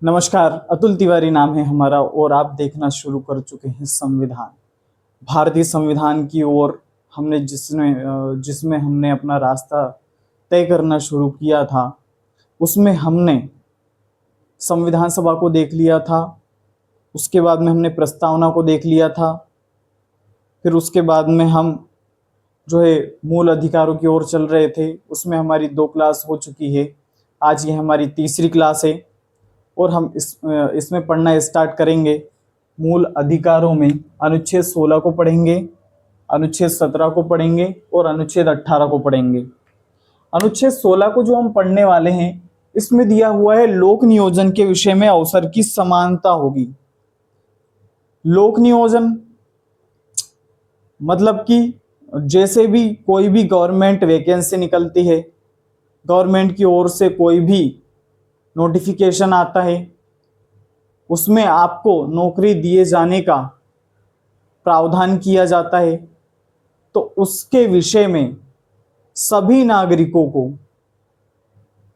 नमस्कार, अतुल तिवारी नाम है हमारा और आप देखना शुरू कर चुके हैं संविधान। भारतीय संविधान की ओर हमने जिसमें हमने अपना रास्ता तय करना शुरू किया था, उसमें हमने संविधान सभा को देख लिया था। उसके बाद में हमने प्रस्तावना को देख लिया था। फिर उसके बाद में हम जो है मूल अधिकारों की ओर चल रहे थे। उसमें हमारी 2 क्लास हो चुकी है। आज ये हमारी तीसरी क्लास है और हम इसमें पढ़ना स्टार्ट करेंगे। मूल अधिकारों में अनुच्छेद 16 को पढ़ेंगे, अनुच्छेद 17 को पढ़ेंगे और अनुच्छेद 18 को पढ़ेंगे। अनुच्छेद 16 को जो हम पढ़ने वाले हैं, इसमें दिया हुआ है लोक नियोजन के विषय में अवसर की समानता होगी। लोक नियोजन मतलब कि जैसे भी कोई भी गवर्नमेंट वैकेंसी निकलती है, गवर्नमेंट की ओर से कोई भी नोटिफिकेशन आता है, उसमें आपको नौकरी दिए जाने का प्रावधान किया जाता है, तो उसके विषय में सभी नागरिकों को,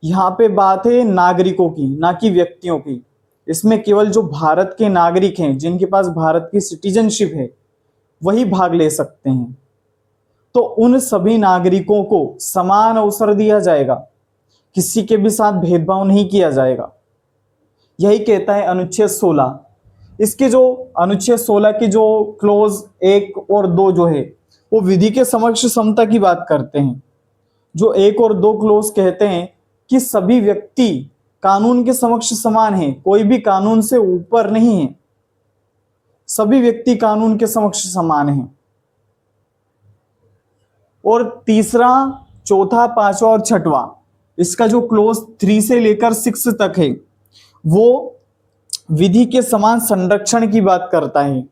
यहाँ पे बात है नागरिकों की, ना कि व्यक्तियों की। इसमें केवल जो भारत के नागरिक हैं, जिनके पास भारत की सिटीजनशिप है, वही भाग ले सकते हैं। तो उन सभी नागरिकों को समान अवसर दिया जाएगा, किसी के भी साथ भेदभाव नहीं किया जाएगा। यही कहता है अनुच्छेद 16। इसके जो अनुच्छेद 16 की जो क्लोज 1 और 2 जो है, वो विधि के समक्ष समता की बात करते हैं। जो 1 और 2 क्लोज कहते हैं कि सभी व्यक्ति कानून के समक्ष समान हैं, कोई भी कानून से ऊपर नहीं है, सभी व्यक्ति कानून के समक्ष समान हैं। और तीसरा, चौथा, पांचवा और छठवां, इसका जो क्लोज 3 से लेकर 6 तक है, वो विधि के समान संरक्षण की बात करता है।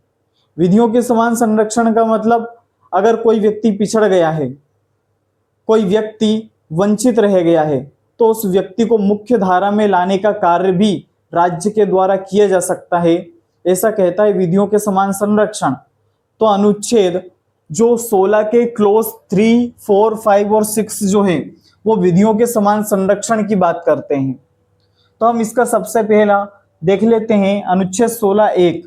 विधियों के समान संरक्षण का मतलब, अगर कोई व्यक्ति पिछड़ गया है, कोई व्यक्ति वंचित रह गया है, तो उस व्यक्ति को मुख्य धारा में लाने का कार्य भी राज्य के द्वारा किया जा सकता है। ऐसा कहता है विधियों के समान संरक्षण। तो अनुच्छेद जो 16 के क्लोज 3, 4, 5 और 6 जो है, वो विधियों के समान संरक्षण की बात करते हैं। तो हम इसका सबसे पहला देख लेते हैं अनुच्छेद 16(1).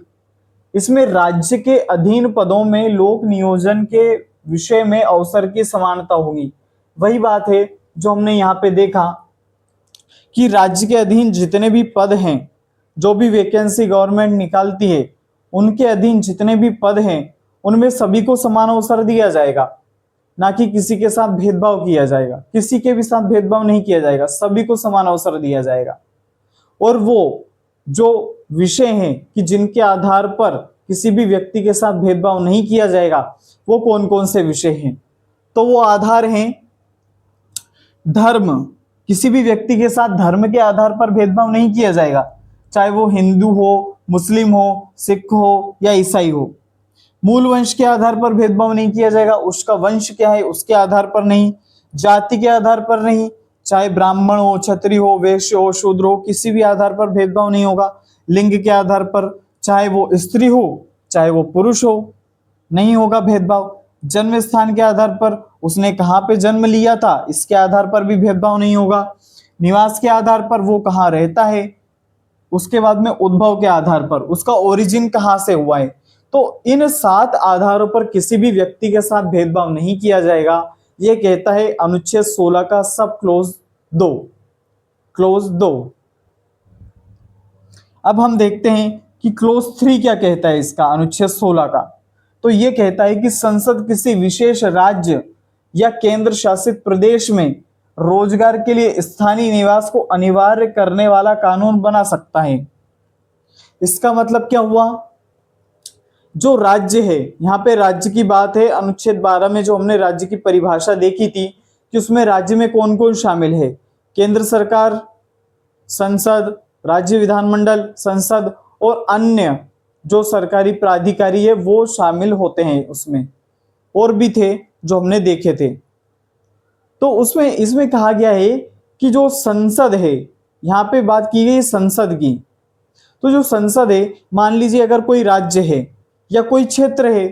इसमें राज्य के अधीन पदों में लोक नियोजन के विषय में अवसर की समानता होगी। वही बात है जो हमने यहाँ पे देखा कि राज्य के अधीन जितने भी पद हैं, जो भी वैकेंसी गवर्नमेंट निकालती है, उनके अधीन जितने भी पद हैं, उनमें सभी को समान अवसर दिया जाएगा, ना कि किसी के साथ भेदभाव किया जाएगा। किसी के भी साथ भेदभाव नहीं किया जाएगा, सभी को समान अवसर दिया जाएगा। और वो जो विषय हैं कि जिनके आधार पर किसी भी व्यक्ति के साथ भेदभाव नहीं किया जाएगा, वो कौन कौन से विषय हैं? तो वो आधार हैं धर्म। किसी भी व्यक्ति के साथ धर्म के आधार पर भेदभाव नहीं किया जाएगा, चाहे वो हिंदू हो, मुस्लिम हो, सिख हो या ईसाई हो। मूल वंश के आधार पर भेदभाव नहीं किया जाएगा, उसका वंश क्या है उसके आधार पर नहीं, जाति के आधार पर नहीं, चाहे ब्राह्मण हो, क्षत्रिय हो, वैश्य हो, शूद्र हो, किसी भी आधार पर भेदभाव नहीं होगा। लिंग के आधार पर, चाहे वो स्त्री हो चाहे वो पुरुष हो, नहीं होगा भेदभाव। जन्म स्थान के आधार पर, उसने कहाँ पे जन्म लिया था, इसके आधार पर भी भेदभाव नहीं होगा। निवास के आधार पर, वो कहाँ रहता है। उसके बाद में उद्भव के आधार पर, उसका ओरिजिन कहाँ से हुआ है। तो इन 7 आधारों पर किसी भी व्यक्ति के साथ भेदभाव नहीं किया जाएगा। यह कहता है अनुच्छेद 16 का सब क्लोज 2। क्लोज 2। अब हम देखते हैं कि क्लोज 3 क्या कहता है इसका, अनुच्छेद 16 का। तो यह कहता है कि संसद किसी विशेष राज्य या केंद्र शासित प्रदेश में रोजगार के लिए स्थानीय निवास को अनिवार्य करने वाला कानून बना सकता है। इसका मतलब क्या हुआ? जो राज्य है, यहाँ पे राज्य की बात है। अनुच्छेद 12 में जो हमने राज्य की परिभाषा देखी थी कि उसमें राज्य में कौन कौन शामिल है, केंद्र सरकार, संसद, राज्य विधानमंडल, संसद और अन्य जो सरकारी प्राधिकारी है वो शामिल होते हैं उसमें। और भी थे जो हमने देखे थे। तो उसमें इसमें कहा गया है कि जो संसद है, यहाँ पे बात की गई संसद की। तो जो संसद है, मान लीजिए अगर कोई राज्य है या कोई क्षेत्र है,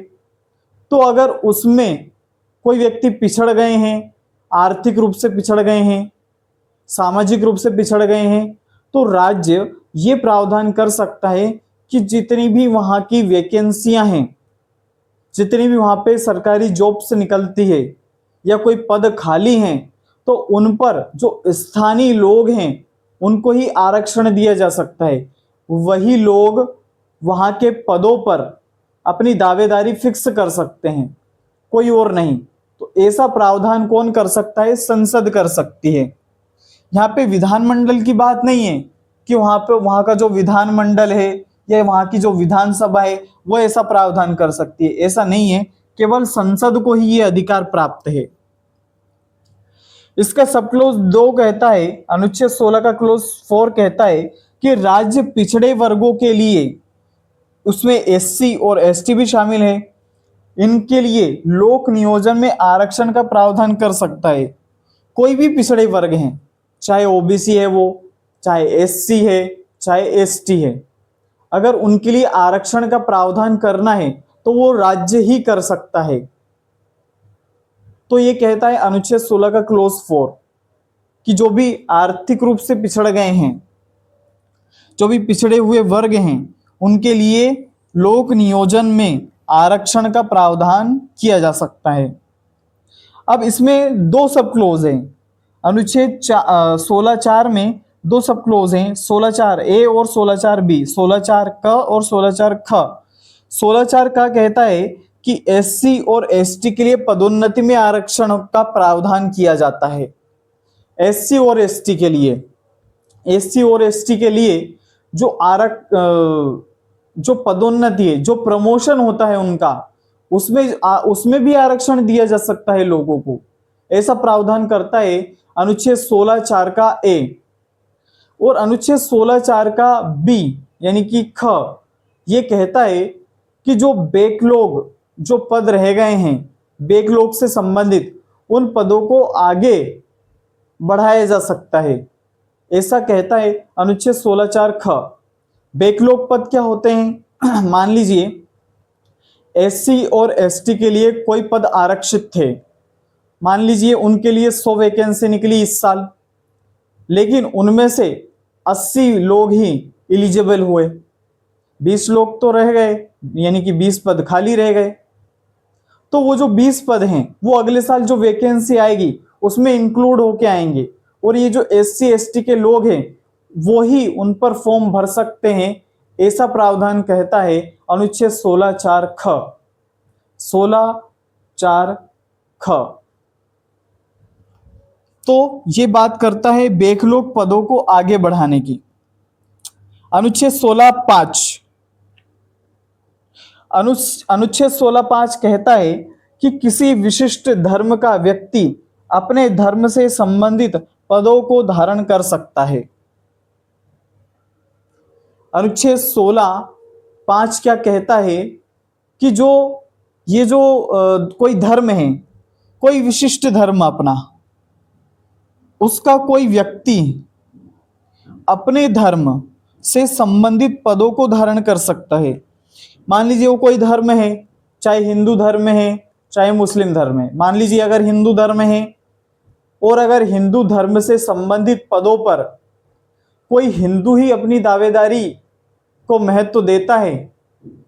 तो अगर उसमें कोई व्यक्ति पिछड़ गए हैं, आर्थिक रूप से पिछड़ गए हैं, सामाजिक रूप से पिछड़ गए हैं, तो राज्य ये प्रावधान कर सकता है कि जितनी भी वहां की वैकेंसियां हैं, जितनी भी वहां पे सरकारी जॉब्स निकलती है या कोई पद खाली हैं, तो उन पर जो स्थानीय लोग हैं उनको ही आरक्षण दिया जा सकता है। वही लोग वहां के पदों पर अपनी दावेदारी फिक्स कर सकते हैं, कोई और नहीं। तो ऐसा प्रावधान कौन कर सकता है? संसद कर सकती है। यहाँ पे विधानमंडल की बात नहीं है कि वहां का जो विधानमंडल है या वहां की जो विधानसभा है वो ऐसा प्रावधान कर सकती है, ऐसा नहीं है। केवल संसद को ही ये अधिकार प्राप्त है। इसका सब क्लोज 2 कहता है, अनुच्छेद 16 का क्लोज 4 कहता है कि राज्य पिछड़े वर्गों के लिए, उसमें एससी और एसटी भी शामिल है, इनके लिए लोक नियोजन में आरक्षण का प्रावधान कर सकता है। कोई भी पिछड़े वर्ग हैं, चाहे ओबीसी है वो, चाहे एससी है, चाहे एसटी है, अगर उनके लिए आरक्षण का प्रावधान करना है तो वो राज्य ही कर सकता है। तो ये कहता है अनुच्छेद 16 का क्लोज 4 कि जो भी आर्थिक रूप से पिछड़ गए हैं, जो भी पिछड़े हुए वर्ग हैं, उनके लिए लोक नियोजन में आरक्षण का प्रावधान किया जा सकता है। अब इसमें 2 सब क्लोज हैं। अनुच्छेद 16(4) में 2 सब क्लोज हैं, 16(4)A और 16(4)B, 16(4) और 16(4)ख। 16(4) का कहता है कि एससी और एसटी के लिए पदोन्नति में आरक्षण का प्रावधान किया जाता है। एससी और एसटी के लिए, एससी और एसटी के लिए जो पदोन्नति है, जो प्रमोशन होता है उनका, उसमें भी आरक्षण दिया जा सकता है लोगों को। ऐसा प्रावधान करता है अनुच्छेद 16(4) का ए। और अनुच्छेद 16(4) का बी यानी कि ख, ये कहता है कि जो बैकलॉग जो पद रह गए हैं, बैकलॉग से संबंधित उन पदों को आगे बढ़ाया जा सकता है। ऐसा कहता है अनुच्छेद 16(4) ख। बैकलॉग पद क्या होते हैं? मान लीजिए एससी और एसटी के लिए कोई पद आरक्षित थे, मान लीजिए उनके लिए 100 वैकेंसी निकली इस साल, लेकिन उनमें से 80 लोग ही एलिजिबल हुए, 20 लोग तो रह गए, यानी कि 20 पद खाली रह गए। तो वो जो 20 पद हैं वो अगले साल जो वैकेंसी आएगी उसमें इंक्लूड होके आएंगे, और ये जो एससी एसटी के लोग हैं वो ही उन पर फॉर्म भर सकते हैं। ऐसा प्रावधान कहता है अनुच्छेद 16(4) ख। 16(4) ख तो ये बात करता है बैकलॉग पदों को आगे बढ़ाने की। अनुच्छेद 16(5) अनुच्छेद 16(5) कहता है कि किसी विशिष्ट धर्म का व्यक्ति अपने धर्म से संबंधित पदों को धारण कर सकता है। अनुच्छेद 16(5) क्या कहता है कि कोई धर्म है, कोई विशिष्ट धर्म अपना, उसका कोई व्यक्ति अपने धर्म से संबंधित पदों को धारण कर सकता है। मान लीजिए वो कोई धर्म है, चाहे हिंदू धर्म है चाहे मुस्लिम धर्म है। मान लीजिए अगर हिंदू धर्म है और अगर हिंदू धर्म से संबंधित पदों पर कोई हिंदू ही अपनी दावेदारी को महत्व देता है,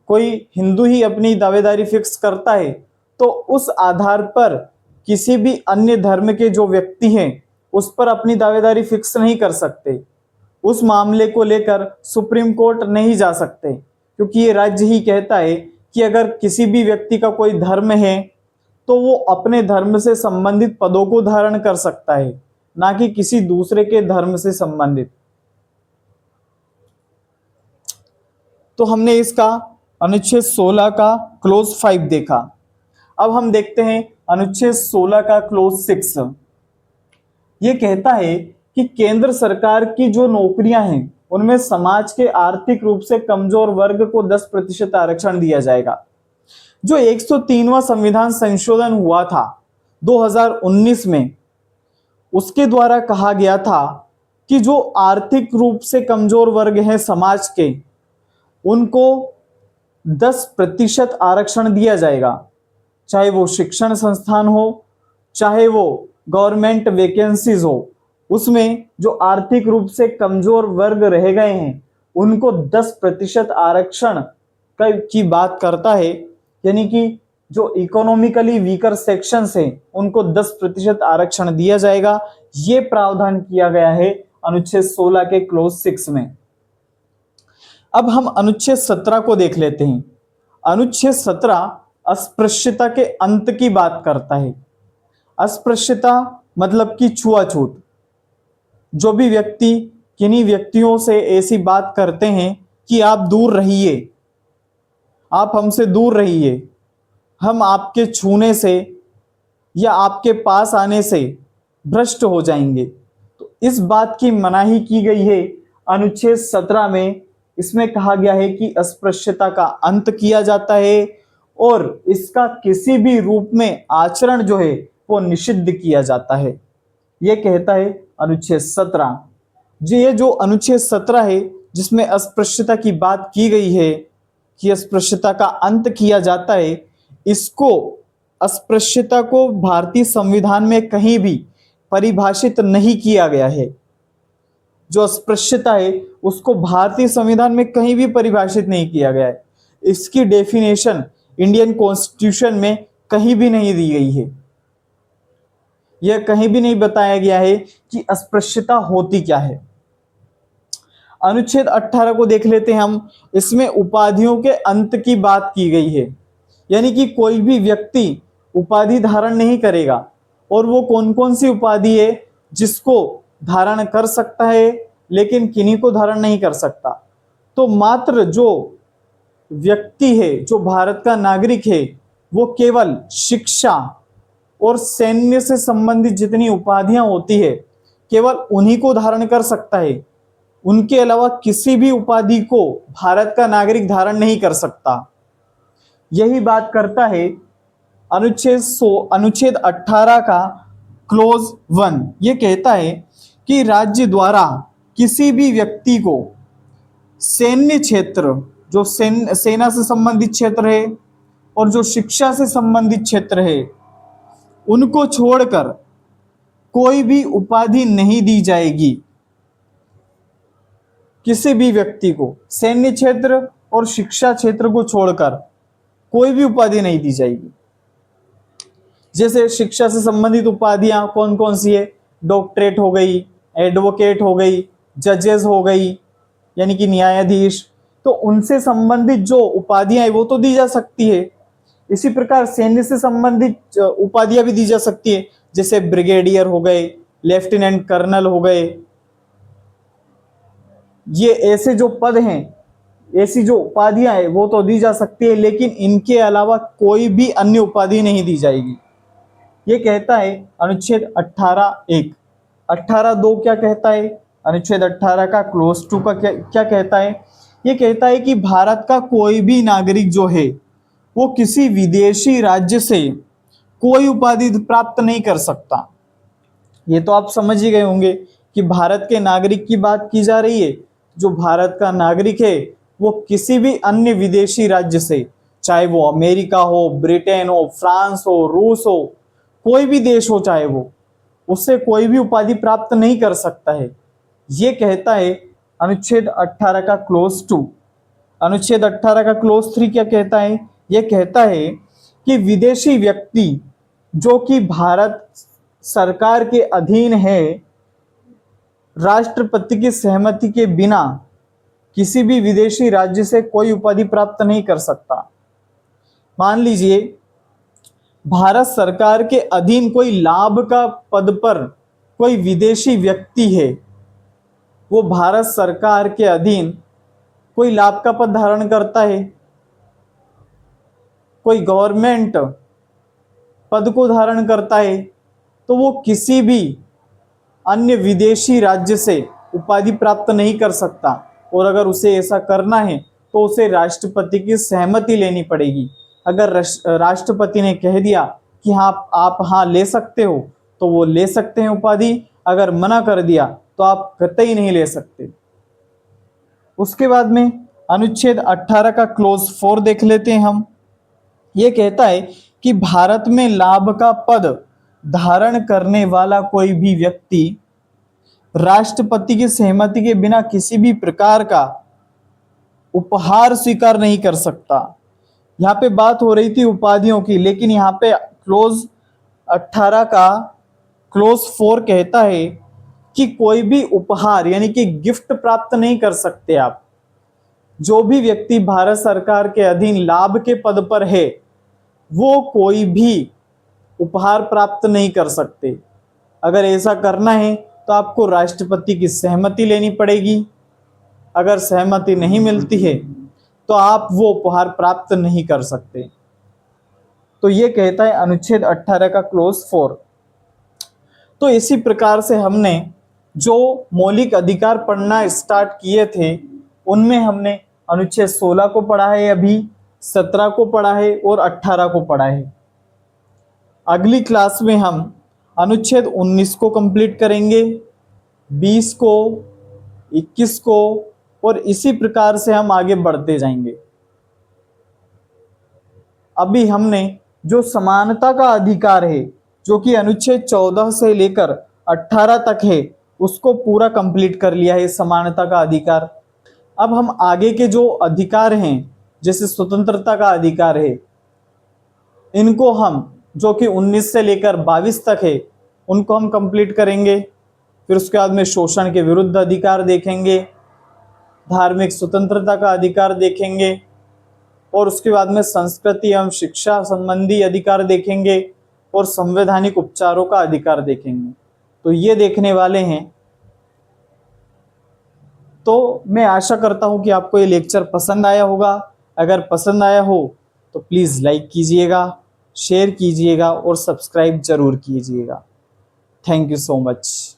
कोई हिंदू ही अपनी दावेदारी फिक्स करता है, तो उस आधार पर किसी भी अन्य धर्म के जो व्यक्ति हैं उस पर अपनी दावेदारी फिक्स नहीं कर सकते। उस मामले को लेकर सुप्रीम कोर्ट नहीं जा सकते, क्योंकि ये राज्य ही कहता है कि अगर किसी भी व्यक्ति का कोई धर्म है तो वो अपने धर्म से संबंधित पदों को धारण कर सकता है, ना कि किसी दूसरे के धर्म से संबंधित। तो हमने इसका अनुच्छेद 16 का क्लोज 5 देखा। अब हम देखते हैं अनुच्छेद 16 का क्लोज 6। ये कहता है कि केंद्र सरकार की जो नौकरियां हैं उनमें समाज के आर्थिक रूप से कमजोर वर्ग को 10% आरक्षण दिया जाएगा। जो 103वां संविधान संशोधन हुआ था 2019 में, उसके द्वारा कहा गया था कि जो आर्थिक रूप से कमजोर वर्ग हैं समाज के, उनको 10% आरक्षण दिया जाएगा, चाहे वो शिक्षण संस्थान हो, चाहे वो गवर्नमेंट वैकेंसीज हो। उसमें जो आर्थिक रूप से कमजोर वर्ग रह गए हैं उनको 10% आरक्षण की बात करता है, यानी कि जो इकोनॉमिकली वीकर सेक्शंस हैं उनको 10% आरक्षण दिया जाएगा। ये प्रावधान किया गया है अनुच्छेद 16 के क्लोज 6 में। अब हम अनुच्छेद 17 को देख लेते हैं। अनुच्छेद 17 अस्पृश्यता के अंत की बात करता है। अस्पृश्यता मतलब कि छुआछूत। जो भी व्यक्ति किन्हीं व्यक्तियों से ऐसी बात करते हैं कि आप दूर रहिए, आप हमसे दूर रहिए, हम आपके छूने से या आपके पास आने से भ्रष्ट हो जाएंगे, तो इस बात की मनाही की गई है अनुच्छेद 17 में। इसमें कहा गया है कि अस्पृश्यता का अंत किया जाता है और इसका किसी भी रूप में आचरण जो है वो निषिद्ध किया जाता है। यह कहता है अनुच्छेद 17। ये जो अनुच्छेद 17 है जिसमें अस्पृश्यता की बात की गई है कि अस्पृश्यता का अंत किया जाता है, इसको अस्पृश्यता को भारतीय संविधान में कहीं भी परिभाषित नहीं किया गया है। जो अस्पृश्यता है उसको भारतीय संविधान में कहीं भी परिभाषित नहीं किया गया है। इसकी डेफिनेशन इंडियन कॉन्स्टिट्यूशन में कहीं भी नहीं दी गई है। यह कहीं भी नहीं बताया गया है कि अस्पृश्यता होती क्या है। अनुच्छेद 18 को देख लेते हैं हम। इसमें उपाधियों के अंत की बात की गई है, यानी कि कोई भी व्यक्ति उपाधि धारण नहीं करेगा। और वो कौन कौन सी उपाधि है जिसको धारण कर सकता है लेकिन किन्हीं को धारण नहीं कर सकता? तो मात्र जो व्यक्ति है, जो भारत का नागरिक है, वो केवल शिक्षा और सैन्य से संबंधित जितनी उपाधियां होती है केवल उन्हीं को धारण कर सकता है। उनके अलावा किसी भी उपाधि को भारत का नागरिक धारण नहीं कर सकता। यही बात करता है अनुच्छेद 18 का क्लोज 1। ये कहता है कि राज्य द्वारा किसी भी व्यक्ति को सैन्य क्षेत्र, जो सेना से संबंधित क्षेत्र है और जो शिक्षा से संबंधित क्षेत्र है, उनको छोड़कर कोई भी उपाधि नहीं दी जाएगी। किसी भी व्यक्ति को सैन्य क्षेत्र और शिक्षा क्षेत्र को छोड़कर कोई भी उपाधि नहीं दी जाएगी। जैसे शिक्षा से संबंधित उपाधियां कौन कौन सी है? डॉक्टरेट हो गई, एडवोकेट हो गई, जजेस हो गई, यानी कि न्यायाधीश। तो उनसे संबंधित जो उपाधियां है वो तो दी जा सकती है। इसी प्रकार सैन्य से संबंधित उपाधियां भी दी जा सकती है, जैसे ब्रिगेडियर हो गए, लेफ्टिनेंट कर्नल हो गए। ये ऐसे जो पद हैं, ऐसी जो उपाधियां हैं वो तो दी जा सकती है, लेकिन इनके अलावा कोई भी अन्य उपाधि नहीं दी जाएगी। ये कहता है अनुच्छेद 18(1). 18(2) क्या कहता है? अनुच्छेद 18 का क्लोज 2 का क्या कहता है? ये कहता है कि भारत का कोई भी नागरिक जो है वो किसी विदेशी राज्य से कोई उपाधि प्राप्त नहीं कर सकता। ये तो आप समझ ही गए होंगे कि भारत के नागरिक की बात की जा रही है। जो भारत का नागरिक है वो किसी भी अन्य विदेशी राज्य से, चाहे वो अमेरिका हो, ब्रिटेन हो, फ्रांस हो, रूस हो, कोई भी देश हो चाहे वो, उससे कोई भी उपाधि प्राप्त नहीं कर सकता है। ये कहता है अनुच्छेद 18 का क्लोज 2। अनुच्छेद 18 का क्लोज 3 क्या कहता है? ये कहता है कि विदेशी व्यक्ति जो कि भारत सरकार के अधीन है, राष्ट्रपति की सहमति के बिना किसी भी विदेशी राज्य से कोई उपाधि प्राप्त नहीं कर सकता। मान लीजिए भारत सरकार के अधीन कोई लाभ का पद पर कोई विदेशी व्यक्ति है, वो भारत सरकार के अधीन कोई लाभ का पद धारण करता है, कोई गवर्नमेंट पद को धारण करता है, तो वो किसी भी अन्य विदेशी राज्य से उपाधि प्राप्त नहीं कर सकता। और अगर उसे ऐसा करना है तो उसे राष्ट्रपति की सहमति लेनी पड़ेगी। अगर राष्ट्रपति ने कह दिया कि हाँ आप हाँ ले सकते हो तो वो ले सकते हैं उपाधि, अगर मना कर दिया तो आप कतई नहीं ले सकते। उसके बाद में अनुच्छेद 18 का क्लोज 4 देख लेते हैं हम। ये कहता है कि भारत में लाभ का पद धारण करने वाला कोई भी व्यक्ति राष्ट्रपति की सहमति के बिना किसी भी प्रकार का उपहार स्वीकार नहीं कर सकता। यहाँ पे बात हो रही थी उपाधियों की, लेकिन यहाँ पे क्लोज 18 का क्लोज 4 कहता है कि कोई भी उपहार यानी कि गिफ्ट प्राप्त नहीं कर सकते आप। जो भी व्यक्ति भारत सरकार के अधीन लाभ के पद पर है वो कोई भी उपहार प्राप्त नहीं कर सकते। अगर ऐसा करना है तो आपको राष्ट्रपति की सहमति लेनी पड़ेगी। अगर सहमति नहीं मिलती है तो आप वो उपहार प्राप्त नहीं कर सकते। तो ये कहता है अनुच्छेद 18 का क्लोज 4। तो इसी प्रकार से हमने जो मौलिक अधिकार पढ़ना स्टार्ट किए थे उनमें हमने अनुच्छेद 16 को पढ़ा है, अभी 17 को पढ़ा है और 18 को पढ़ा है। अगली क्लास में हम अनुच्छेद 19 को कंप्लीट करेंगे, 20 को, 21 को, और इसी प्रकार से हम आगे बढ़ते जाएंगे। अभी हमने जो समानता का अधिकार है जो कि अनुच्छेद 14 से लेकर 18 तक है उसको पूरा कंप्लीट कर लिया है, समानता का अधिकार। अब हम आगे के जो अधिकार हैं जैसे स्वतंत्रता का अधिकार है, इनको हम जो कि 19 से लेकर 22 तक है उनको हम कंप्लीट करेंगे। फिर उसके बाद में शोषण के विरुद्ध अधिकार देखेंगे, धार्मिक स्वतंत्रता का अधिकार देखेंगे, और उसके बाद में संस्कृति एवं शिक्षा संबंधी अधिकार देखेंगे, और संवैधानिक उपचारों का अधिकार देखेंगे। तो ये देखने वाले हैं। तो मैं आशा करता हूं कि आपको ये लेक्चर पसंद आया होगा। अगर पसंद आया हो तो प्लीज़ लाइक कीजिएगा, शेयर कीजिएगा और सब्सक्राइब जरूर कीजिएगा। Thank you so much.